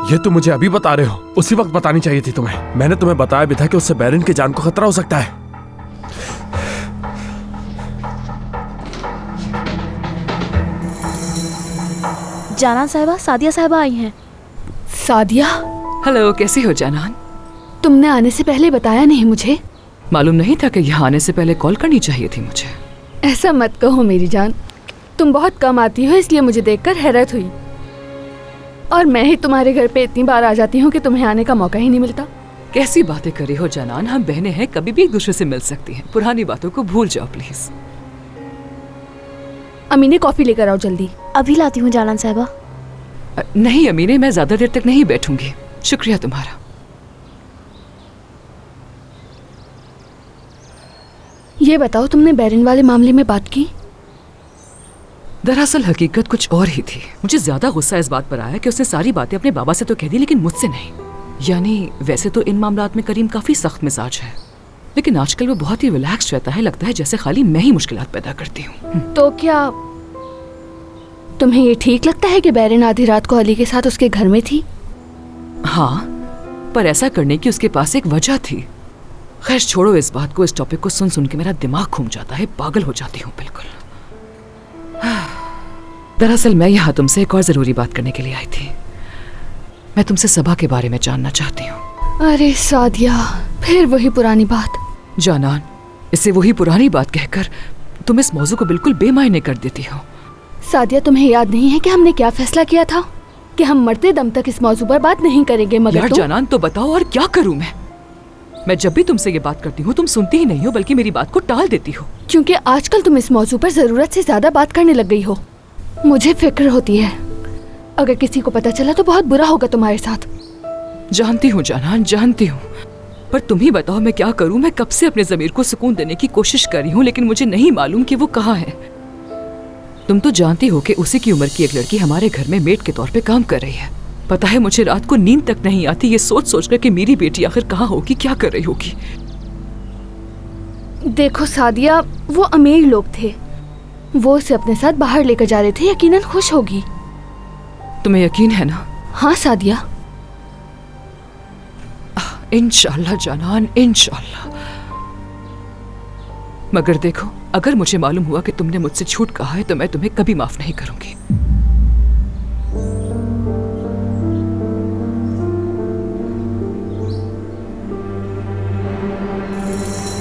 ये तुम मुझे अभी बता रहे हो? उसी वक्त बतानी चाहिए थी तुम्हें। मैंने तुम्हें बताया भी था कि उससे बैरन की जान को खतरा हो सकता है। जानान साहिबा, सादिया साहिबा आई हैं। सादिया? हेलो, कैसी हो जानान? तुमने आने से पहले बताया नहीं मुझे? मालूम नहीं था कि यहाँ आने से पहले कॉल करनी चाहिए थी मुझे। ऐसा मत कहो मेरी जान, तुम बहुत कम आती हो, इसलिए मुझे देखकर हैरत हुई। और मैं ही तुम्हारे घर पे इतनी बार आ जाती हूँ कि तुम्हें आने का मौका ही नहीं मिलता। कैसी बातें करी हो जानान, हम बहनें हैं, कभी भी एक दूसरे से मिल सकती हैं। पुरानी बातों को भूल जाओ प्लीज। अमीने, कॉफी लेकर आओ जल्दी। अभी लाती हूँ जानान साहिबा। नहीं अमीने, मैं ज्यादा देर तक नहीं बैठूंगी। शुक्रिया तुम्हारा। ये बताओ, तुमने बैरन वाले मामले में बात की? दरअसल हकीकत कुछ और ही थी। मुझे ज्यादा गुस्सा इस बात पर आया कि उसने सारी बातें अपने बाबा से तो कह दी, लेकिन मुझसे नहीं। यानी वैसे तो इन मामलात में करीम काफी सख्त मिजाज है, लेकिन आजकल वो बहुत ही रिलैक्स रहता है। लगता है जैसे खाली मैं ही मुश्किलात पैदा करती हूँ। तो क्या तुम्हें ये ठीक लगता है कि बैरन आधी रात को अली के साथ उसके घर में थी? हाँ, पर ऐसा करने की उसके पास एक वजह थी। खैर छोड़ो इस बात को। इस टॉपिक को सुन सुन के मेरा दिमाग घूम जाता है, पागल हो जाती हूँ बिल्कुल। दरअसल मैं यहाँ तुमसे एक और जरूरी बात करने के लिए आई थी। मैं तुमसे सबा के बारे में जानना चाहती हूँ। अरे सादिया, फिर वही पुरानी बात। जानान, इसे वही पुरानी बात कहकर तुम इस मौजू को बिल्कुल बेमायने कर देती हो। सादिया, तुम्हें याद नहीं है कि हमने क्या फैसला किया था कि हम मरते दम तक इस मौजू पर बात नहीं करेंगे? मगर यार जानान, तो बताओ और क्या करूं मैं जब भी तुमसे ये बात करती हूँ तुम सुनती ही नहीं हो, बल्कि मेरी बात को टाल देती हो। क्योंकि आजकल तुम इस मौजू पर जरूरत से ज्यादा बात करने लग गई हो। मुझे फिक्र होती है, अगर किसी को पता चला तो बहुत बुरा होगा तुम्हारे साथ। जानती हूँ जानान, जानती हूँ, पर तुम ही बताओ मैं क्या करूँ। मैं कब से अपने ज़मीर को सुकून देने की कोशिश कर रही हूँ, लेकिन मुझे नहीं मालूम कि वो कहाँ है। तुम तो जानती हो कि उसी की उम्र की एक लड़की हमारे घर में मेड के तौर पे काम कर रही है। पता है मुझे रात को नींद तक नहीं आती ये सोच सोच कर कि मेरी बेटी आखिर कहाँ होगी, क्या कर रही होगी। देखो सादिया, वो अमीर लोग थे, वो उसे अपने साथ बाहर लेकर जा रहे थे, यकीनन खुश होगी। तुम्हें यकीन है ना? हाँ सादिया। इंशाल्लाह जानान, इंशाल्लाह। मगर देखो, अगर मुझे मालूम हुआ कि तुमने मुझसे झूठ कहा है तो मैं तुम्हें कभी माफ नहीं करूंगी।